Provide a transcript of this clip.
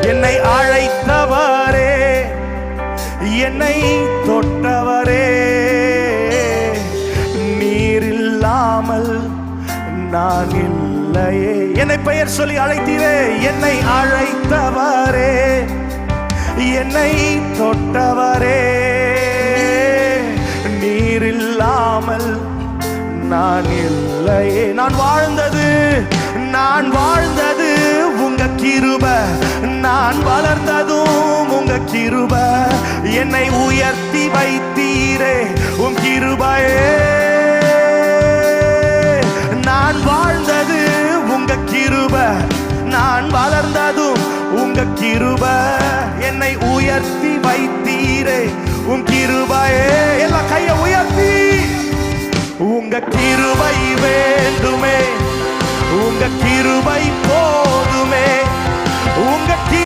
என்னை அழைத்தவரே, என்னை தொட்டவரே, நீர் இல்லாமல் நான் இல்லையே. என்னை பெயர் சொல்லி அழைத்தீரே. என்னை அழைத்தவரே, என்னை தொட்டவரே, நீர் இல்லாமல் நான் இல்லையே. நான் வாழ்ந்தது உங்க கிருப, நான் வளர்ந்ததும் உங்க கிருப. என்னை உயர்த்தி வைத்தீரே உம் கிருபையே. நான் வாழ்ந்தது உங்க கிருப,